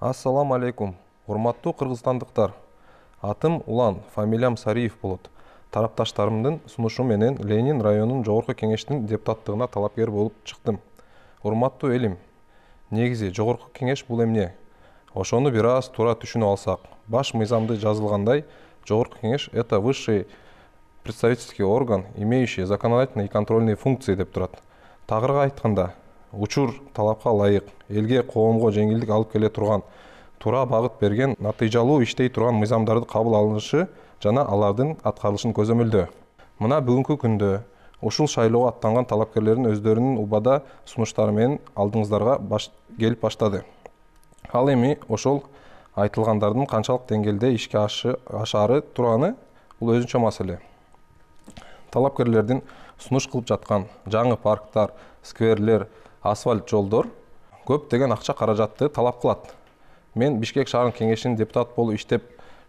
Ассаламу алейкум. Урматтуу кыргызстандыктар. Атым Улан, фамилиям Сариев болот. Тарапташтарымдын сунушу менен Ленин районунун жогорку кеңештин депутаттыгына талапкер болуп чыктым. Урматтуу элим, негизи жогорку кеңеш бул эмне? Ошону бир аз туура түшүнүп алсак, баш мыйзамда жазылгандай, жогорку кеңеш это высший представительский орган, имеющий законодательные и контрольные функции деп турат. Тагырга айтканда, учур талапка ылайык, элге, коомго жеңилдик алып келе турган, туура багыт берген, натыйжалуу иштей турган мыйзамдарды кабыл алынышы жана алардын аткарылышын көзөмөлдөө. Мына бүгүнкү күндө ушул шайлоого аттанган талапкерлердин өздөрүнүн убада сунуштары менен алдыңыздарга келип баштады. Ал эми ошол айтылгандардын канчалык деңгээлде ишке ашаары турганы бул өзүнчө маселе. Талапкерлердин сунуш кылып жаткан жаңы парктар, скверлер, асфальт жолдор көптөгөн акча каражатты талап кылат. Мен Бишкек шаарынын кеңешинин депутат болуп иштеп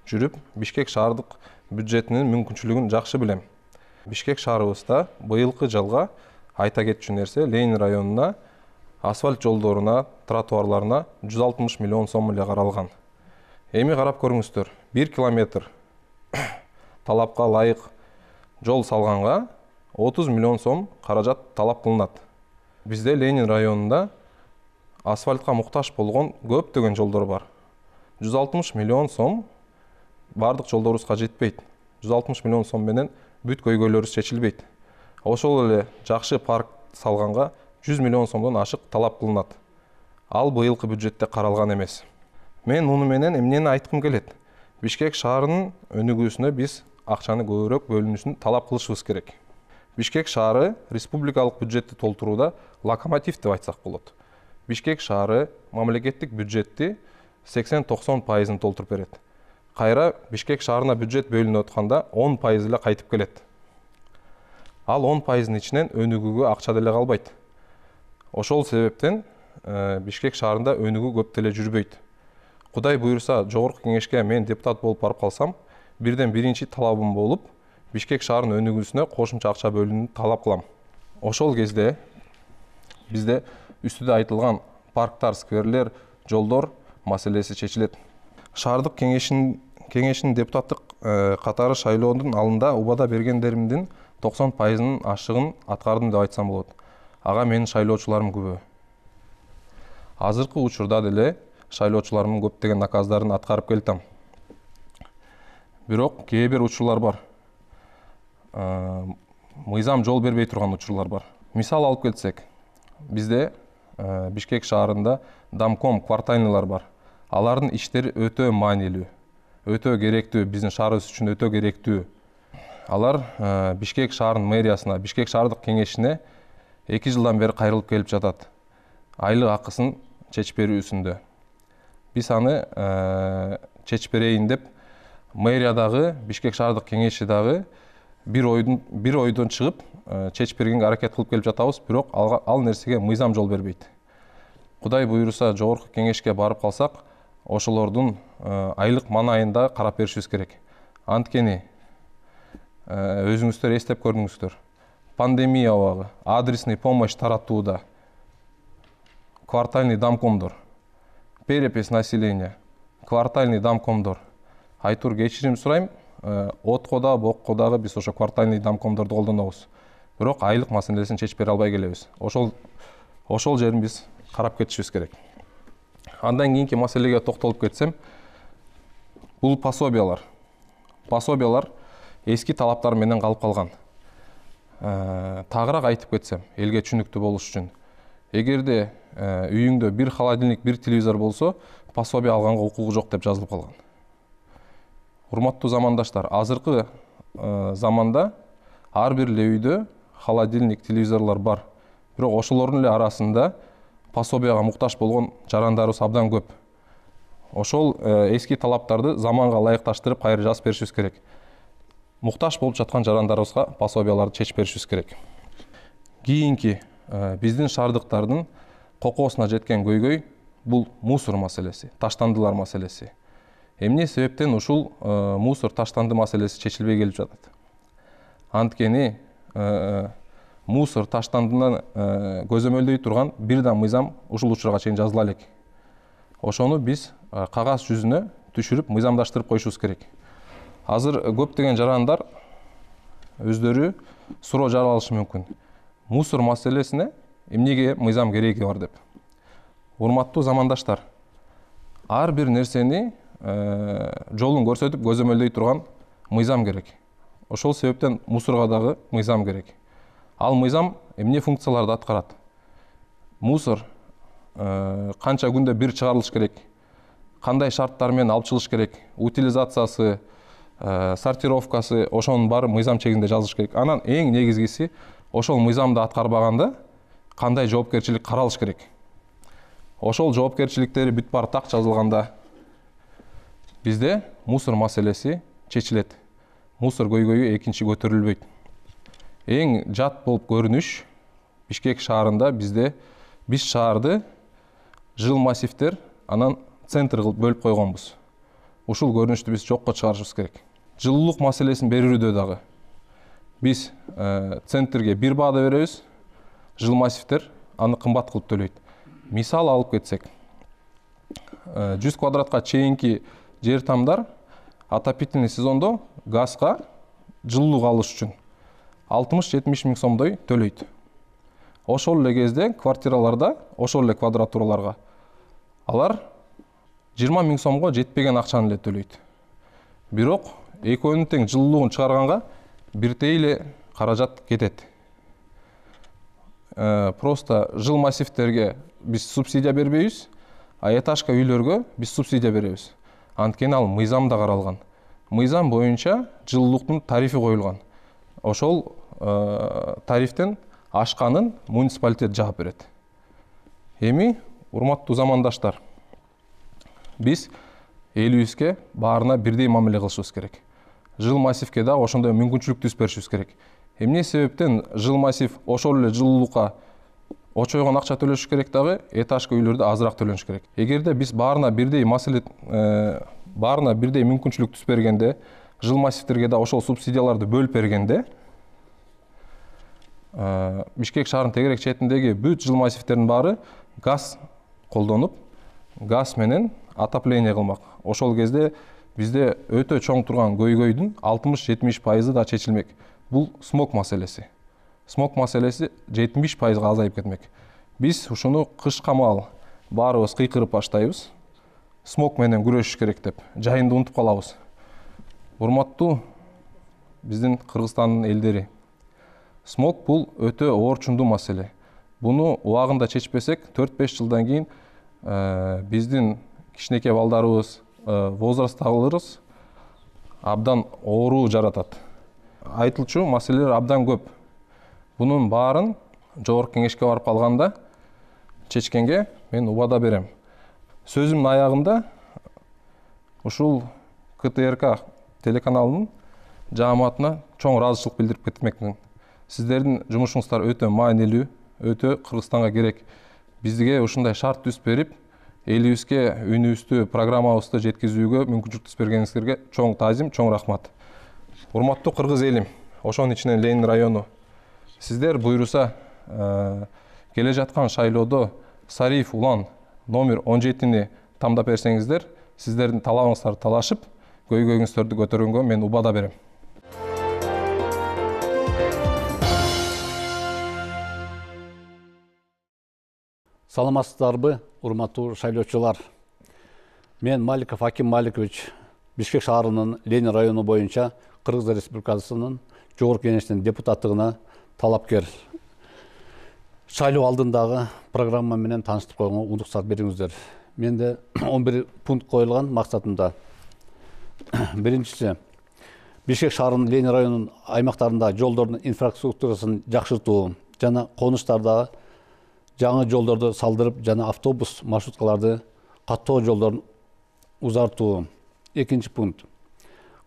жүрүп, Бишкек шаардык бюджетинин мүмкүнчүлүгүн жакшы билем. Бишкек шаарыбызда быйылкы жылга айта кетчү нерсе, Ленин районуна асфальт жолдоруна, тротуарларына 160 миллион сом эле каралган. Эми карап көрүңүздөр, 1 километр талапка ылайык жол салганга 30 миллион сом каражат талап кылынат. Бизде Ленин районунда асфальтка муктаж болгон көптөгөн жолдор бар. 160 миллион сом бардык жолдорубузга жетпейт. 160 миллион сом менен бүт көйгөйлөрүбүз чечилбейт. Ошол эле жакшы парк салганга 100 миллион сомдон ашык талап кылынат. Ал быйылкы бюджетте каралган эмес. Мен муну менен эмнени айткым келет? Бишкек шаарынын өнүгүүсүнө биз акчаны көбүрөөк бөлүнүшүн талап кылышыбыз керек. Бишкек шаары республикалык бюджетти толтурууда локомотив деп айтсак болот. Бишкек шаары мамлекеттик бюджетти 80-90% толтуруп берет. Кайра Бишкек шаарына бюджет бөлүнүп атканда 10% эле кайтып келет. Ал 10%-ын ичинен өнүгүүгө акча деле калбайт. Ошол себептен Бишкек шаарында өнүгүү көп деле жүрбөйт. Кудай буйруса, жогорку кеңешке мен депутат болуп барып калсам, бирден биринчи талабым болуп, Бишкек шаарынын өнүгүүсүнө кошумча акча бөлүүнү талап кылам. Ошол кезде бизде үстүдө айтылган парктар, скверлер, жолдор маселеси чечилет. Шаардык кеңештин депутаттык катары шайлоонун алдында убада бергендеримдин 90%-ын ашыгын аткардым деп айтсам болот. Ага менин шайлоочуларым күбө. Азыркы учурда деле шайлоочуларымдын көптөгөн наказдарын аткарып келтим. Бирок кээ бир учурлар бар. Мыйзам жол бербей турган учурлар бар. Мисал алып келсек, бизде Бишкек шаарында Дамком квартальныйлар бар. Алардын иштери өтө маанилүү, өтө керектүү, биздин шаарыбыз үчүн өтө керектүү. Алар Бишкек шаарынын мэриясына, Бишкек шаардык кеңешине 2 жылдан бери кайрылып келип жатат. Айлык акысын чечип берүүсүндө. Биз аны чечип берейин деп мэриядагы, Бишкек шаардык кеңеши дагы бир ойдон чыгып чечип бергенге аракет кылып келип жатабыз, бирок ал нерсеге мыйзам жол бербейт. Кудай буйруса, жогорку кеңешке барып калсак, ошолордун айлык маанайында карап беришибиз керек. Анткени өзүңүздөр эстеп көрдүңүздөр. Пандемия убагы, адресный помощь таратууда, квартальный домкомдор, перепись населения, квартальный домкомдор. Айтур кечирим сурайм, отко да, бокко дагы биз ошо квартальный домкомдорду колдонобуз. Бирок айлык маселесин чечип бере албай келебиз. Ошол жерин биз карап кетишибиз керек. Андан кийинки маселеге токтолуп кетсем, бул пособиялар. Пособиялар эски талаптар менен калып калган. Тагыраак айтып кетсем, элге түшүнүктүү болуш үчүн. Эгерде үйүңдө бир холодильник, бир телевизор болсо, пособия алганга укугу жок деп жазылып калган. Урматтуу замандаштар, азыркы заманда ар бир эле үйдө холодильник, телевизорлор бар. Бирок ошолордун эле арасында пособияга муктаж болгон жарандарыбыз абдан көп. Ошол эски талаптарды заманга ылайыкташтырып кайра жазып беришибиз керек. Муктаж болуп жаткан жарандарыбызга пособияларды чечип беришибиз керек. Кийинки биздин шаардыктардын кокосуна жеткен көйгөй бул мусор маселеси, таштандылар маселеси. Эмне себептен ушул мусор, таштанды маселеси чечилбей келип жатат? Анткени мусор, таштандыны көзөмөлдөй турган бир да мыйзам ушул учурга чейин жазыла элек. Ошону биз кагаз жүзүнө түшүрүп мыйзамдаштырып коюшубуз керек. Азыр көптөгөн жарандар өздөрү суроо жаралышы мүмкүн. Мусор маселесине эмнеге мыйзам кереги бар деп. Урматтуу замандаштар, ар бир нерсени жолун көрсөтүп көзөмөлдөй турган мыйзам керек. Ошол себептен мусорго дагы мыйзам керек. Ал мыйзам эмне функцияларды аткарат? Мусор канча күндө бир чыгарылыш керек? Кандай шарттар менен алып чыгылыш керек? Утилизациясы, сортировкасы, ошонун баары мыйзам чегинде жазылыш керек. Анан эң негизгиси, ошол мыйзамды аткарбаганда кандай жоопкерчилик каралыш керек? Ошол жоопкерчиликтери бүт баары так жазылганда бизде мусор маселеси чечилет. Мусор көйгөйү экинчи көтөрүлбөйт. Эң жат болуп көрүнүш Бишкек шаарында биз шаарды жыл массивдер анан центр кылып бөлүп койгонбуз. Ушул көрүнүштү биз жокко чыгарышыбыз керек. Жылуулук маселесин берүүдө дагы биз центрге бир баада беребиз, жыл массивдер аны кымбат кылып төлөйт. Мисал алып кетсек, 100 квадратка чейинки жер тамдар отопительный сезондо газга жылуулук алыш үчүн 60-70 миң сомдой төлөйт. Ошол эле кезде квартираларда, ошол эле квадратураларга алар 20 миң сомго жетпеген акчаны эле төлөйт. Бирок экөөнүн тең жылуулугун чыгарганга бирдей эле каражат кетет. Просто жыл массивдерге биз субсидия бербейбиз, а этажка үйлөргө биз субсидия беребиз. Анткени ал мыйзамда каралган. Мыйзам боюнча жылуулуктун тарифи коюлган. Ошол тарифтен ашканын муниципалитет жаап берет. Эми, урматтуу замандаштар, биз элибизге баарына бирдей мамиле кылышыбыз керек. Жыл массивге да ошондой мүмкүнчүлүк түзүп беришибиз керек. Эмне себептен жыл массив ошол эле жылуулукка очойгон акча төлөш керек дагы, этажка үйлөрдө азыраак төлөнүш керек. Эгерде биз баарына бирдей мүмкүнчүлүк түзүп бергенде, жыл массивдерге да ошол субсидияларды бөлүп бергенде, Бишкек шаарынын тегерек четиндеги бүт жыл массивдердин баары газ колдонуп, газ менен отопление кылмак. Ошол кезде бизде өтө чоң турган көйгөйдүн 60-70% да чечилмек. Бул смог маселеси. Смог маселеси 70% азайып кетмек. Биз ушуну кышка маал баарыбыз кыйкырып баштайбыз. Смог менен күрөшүш керек деп, жайынды унутуп калабыз. Урматтуу биздин Кыргызстандын элдери, смог бул өтө оорчундуу маселе. Буну убагында чечпесек, 4-5 жылдан кийин биздин кичинекей балдарыбыз, возрасттагыларыбыз абдан оору жаратат. Айтылчу маселелер абдан көп. Бунун баарын жогорку кеңешке барып калганда чечкенге мен убада берем. Сөзүмдүн аягында ушул КТРК телеканалынын жааматына чоң ыраазычылык билдирип кетмекмин. Сиздердин жумушуңуздар өтө маанилүү, өтө Кыргызстанга керек. Бизге ушундай шарт түзүп берип, элибизге үнүбүздү, программабызды жеткизүүгө мүмкүнчүлүк түзүп бергениңизге чоң таазим, чоң рахмат. Урматтуу кыргыз элим, ошонун ичинен Ленин району. Сиздер буйруса келе жаткан шайлоодо Сариев улан номер 17-ни тамдап берсеңиздер, сиздердин талабыңыздарды талашып, көйгөйүңүздөрдү көтөргөнгө мен убада берем. Саламатсыздарбы, урматтуу шайлоочулар. Мен Маликов Аким Маликович, Бишкек шаарынын Ленин району боюнча Кыргыз Республикасынын жогорку кеңешинин депутаттыгына талапкер. Шайлоо алдындагы программа менен тааныштырып койгонго уруксат бериңиздер. Менде 11 пункт коюлган максатымда. Биринчиси, Бишкек шаарынын Ленин районунун аймактарында жолдордун инфраструктурасын жакшыртуу жана конуштарда жаңы жолдорду салдырып жана автобус маршруткаларды каттоо жолдорун узартуу. Экинчи пункт.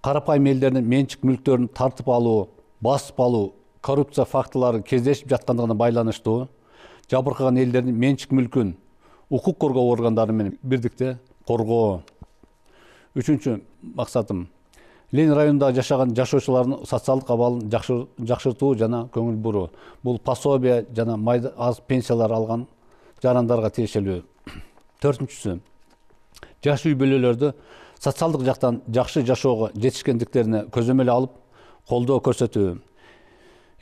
Карапайым элдердин менчик мүлктөрүн тартып алуу, басып алуу, коррупция фактылары кездешип жаткандыгына байланыштуу жабыркаган элдердин менчик мүлкүн укук коргоо органдары менен бирдикте коргоо. Үчүнчү максатым, Ленин районунда жашаган жашоочулардын социалдык абалын жакшыртуу жана көңүл буруу. Бул пособие жана аз пенсиялар алган жарандарга тиешелүү. Төртүнчүсү, жаш үй бүлөлөрдү социалдык жактан жакшы жашоого жетишкендиктерине көзөмөл алып колдоо көрсөтүү,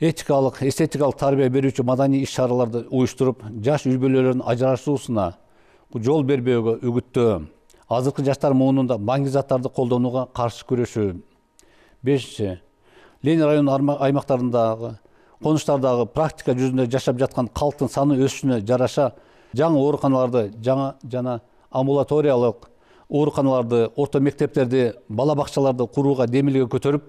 этикалык, эстетикалык тарбия берүүчү маданий иш-чараларды уюштуруп, жаш үй бүлөлөрдүн ажырашуусуна жол бербөөгө үгүттөө, азыркы жаштар муунунда маңги заттарды колдонууга каршы күрөшүү. 5. Ленин районунун аймактарындагы конуштардагы практика жүзүндө жашап жаткан калктын саны өсүшүнө жараша жаңы ооруканаларды, жаңа жана амбулаториялык ооруканаларды, орто мектептерди, бала бакчаларды курууга демилге көтөрүп,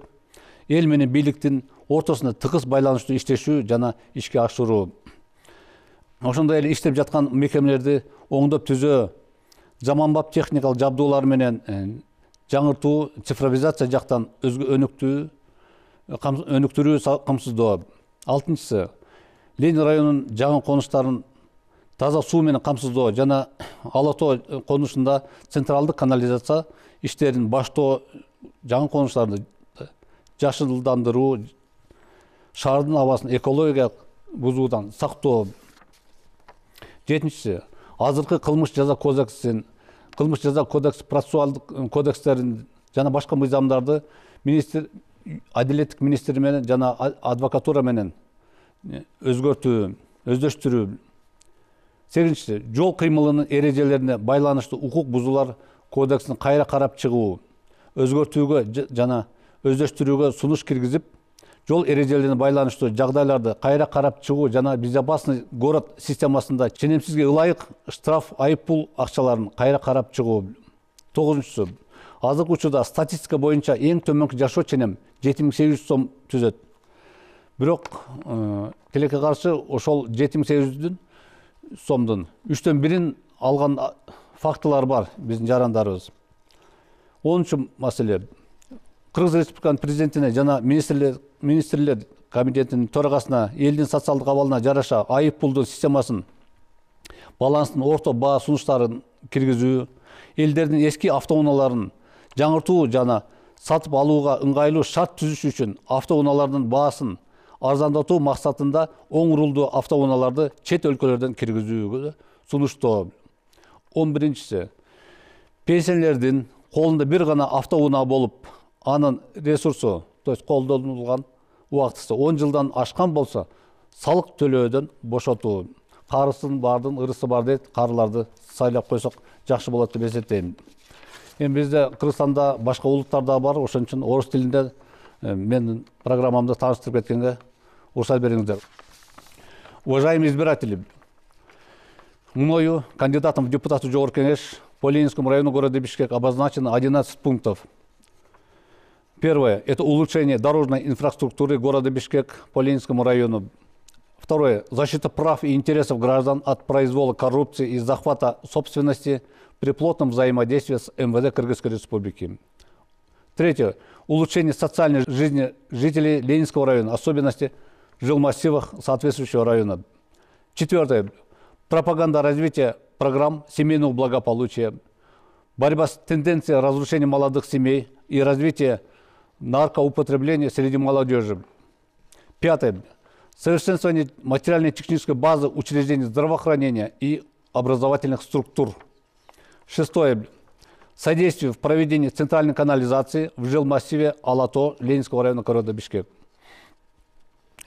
эл менен бийликтин ортосунда тыгыз байланыштуу иштешүү жана ишке ашыруу. Ошондой эле иштеп жаткан мекемелерди оңдоп түзөө, заманбап техникалык жабдуулар менен жаңыртуу, цифровизация жактан өнүктүрүү камсыздоо. 6. Ленин районунун жаңы конуштарын таза суу менен камсыздоо жана Ала тоо конушунда централдык канализация иштерин баштоо, жаңы конуштарды жашылдандыруу, шаардын абасын экологиялык бузуудан сактоо. 7. Азыркы кылмыш жаза кодексин, кылмыш жаза кодекс, процессуалдык кодекстерин жана башка мыйзамдарды Адилеттик министри менен жана адвокатура менен өздөштүрүү. 8. Жол кыймылынын эрежелерине байланыштуу укук бузуулар кодексин кайра карап чыгуу, өзгөртүүгө жана өздөштүрүүгө сунуш киргизип, жол эрежелерине байланыштуу жагдайларды кайра карап чыгуу жана безопасный город системасында ченемсизге ылайык штраф, айыппул акчаларын кайра карап чыгуу. 9. Азыркы учурда статистика боюнча эң төмөнкү жашоо ченем 7800 сом түзөт. Бирок тилекке каршы ошол 7800 сомдун 1/3 алган фактылар бар биздин жарандарыбыз. 10. маселе. Кыргыз Республиканын президентине жана министрлер комитетинин төрагасына элдин социалдык абалына жараша айыппулдуу системасын, баланстын орто баа сунуштарын киргизүү, элдердин эски автоунааларын жаңыртуу жана сатып алууга ыңгайлуу шарт түзүш үчүн автоунаалардын баасын арзандатуу максатында оң рулдуу автоунааларды чет өлкөлөрдөн киргизүүгө сунуштоо. 11. Пенсионерлердин колунда бир гана автоунаа болуп, анын ресурсу, то есть колдонулган убактысы 10 жылдан ашкан болсо, салык төлөөдөн бошотуу. Карысын бардын, ырысы бар дейт, карыларды сайлап койсок жакшы болот деп эсептейм. Эми бизде Кыргызстанда башка улуттарда бар, ошон үчүн орус тилинде менин программамды тааныштырып кеткенге уруксат бериңиздер. Уважаемые избиратели, мною, кандидатом в депутаты Жогорку Кеңеш по Ленинскому району города Бишкек обозначено 11 пунктов. Первое – это улучшение дорожной инфраструктуры города Бишкек по Ленинскому району. Второе – защита прав и интересов граждан от произвола коррупции и захвата собственности при плотном взаимодействии с МВД Кыргызской Республики. Третье – улучшение социальной жизни жителей Ленинского района, особенности в жилмассивах соответствующего района. Четвертое – пропаганда развития программ семейного благополучия, борьба с тенденцией разрушения молодых семей и развития наркоупотребления среди молодежи. Пятое – совершенствование материально-технической базы учреждений здравоохранения и образовательных структур. Шестое – содействие в проведении центральной канализации в жилмассиве Ала-тоо Ленинского района города Бишкек.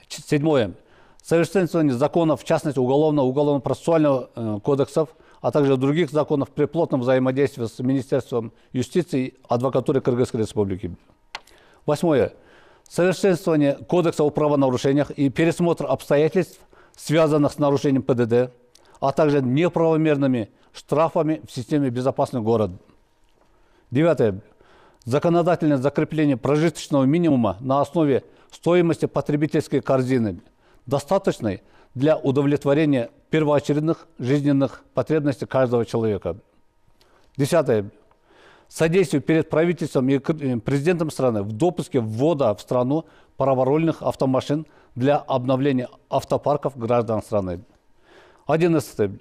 Седьмое – совершенствование законов, в частности уголовно-процессуального кодексов, а также других законов при плотном взаимодействии с Министерством юстиции и адвокатуры Кыргызской Республики. Восьмое – совершенствование кодекса о правонарушениях и пересмотр обстоятельств, связанных с нарушением ПДД, а также неправомерными штрафами в системе «Безопасный город». Девятое – законодательное закрепление прожиточного минимума на основе стоимости потребительской корзины, достаточной для удовлетворения первоочередных жизненных потребностей каждого человека. Десятое – содействие перед правительством и президентом страны в допуске ввода в страну праворульных автомашин для обновления автопарков граждан страны. 11.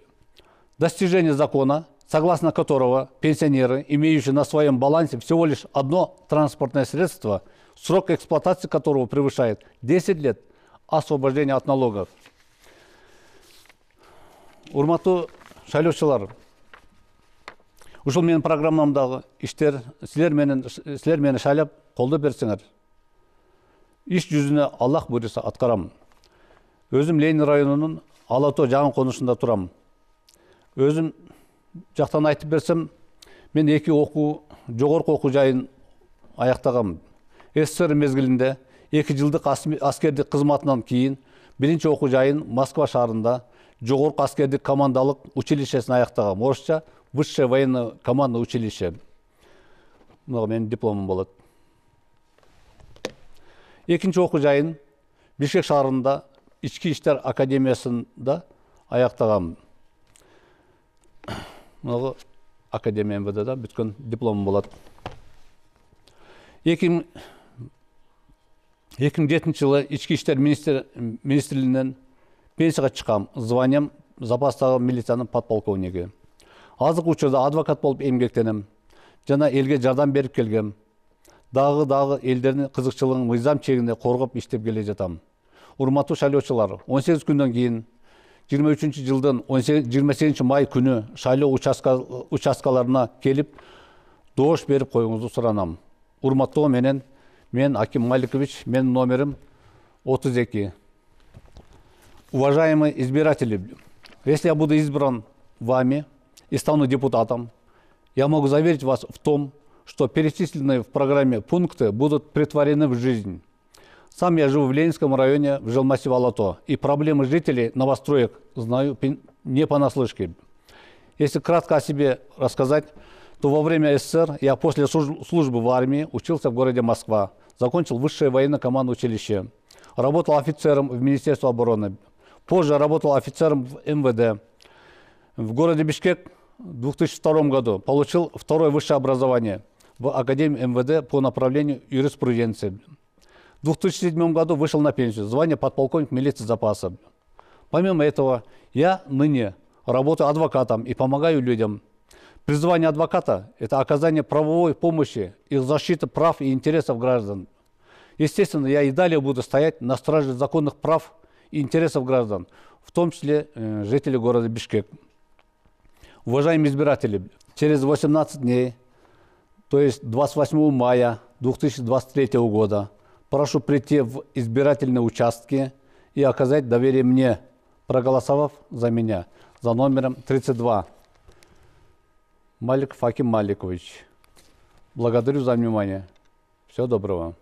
Достижение закона, согласно которого пенсионеры, имеющие на своем балансе всего лишь одно транспортное средство, срок эксплуатации которого превышает 10 лет, освобождения от налогов. Урматтуу шайлоочулар, Ушул менин программамдагы иштер силер мени шайлап колдоо берсеңер, иш жүзүнө Аллах буйруса аткарам. Өзүм Ленин районунун Ала Тоо жаңы конушунда турам. Өзүм жактан айтып берсем, мен 2 жогорку окуу жайын аяктагам. СССР мезгилинде 2 жылдык аскердик кызматынан кийин 1 окуу жайын Москва шаарында жогорку аскердик командалык училищесин аяктагам. Орусча Высшее военно командное училище. Менин дипломум болот. 2 окуу жайын Бишкек шаарында Ички иштер академиясында аяктагам. Академия МВДда бүткөн дипломум болот. 2007 жылы Ички иштер министрлигинен пенсияга чыккам. Званиям запастагы милициянын подполковниги. Азыркы учурда адвокат болуп эмгектенем. Жана элге жардам берип келгем. Дагы элдердин кызыкчылыгын мыйзам чегинде коргоп иштеп келе жатам. Урматтуу шайлоочулар, 18 күндөн кийин 23 жылдын 28 май күнү шайлоо участкаларына келип, доош берип коюңузду суранам. Урматтоо менен, мен Аким Маликович, менин номерим 32. Уважаемые избиратели, если я буду избран вами и стану депутатом, я могу заверить вас в том, что перечисленные в программе пункты будут претворены в жизнь. Сам я живу в Ленинском районе, в жилмассиве Ала Тоо, и проблемы жителей новостроек знаю не понаслышке. Если кратко о себе рассказать, то во время СССР я после службы в армии учился в городе Москва, закончил Высшее военно-командное училище, работал офицером в Министерстве обороны, позже работал офицером в МВД. В городе Бишкек в 2002 году получил 2-е высшее образование в Академии МВД по направлению юриспруденции. В 2007 году вышел на пенсию, звание подполковник милиции запаса. Помимо этого, я ныне работаю адвокатом и помогаю людям. Призвание адвоката – это оказание правовой помощи и защита прав и интересов граждан. Естественно, я и далее буду стоять на страже законных прав и интересов граждан, в том числе жителей города Бишкек. Уважаемые избиратели, через 18 дней, то есть 28 мая 2023 года, прошу прийти в избирательные участки и оказать доверие мне, проголосовав за меня, за номером 32. Маликов Аким Маликович. Благодарю за внимание. Всего доброго.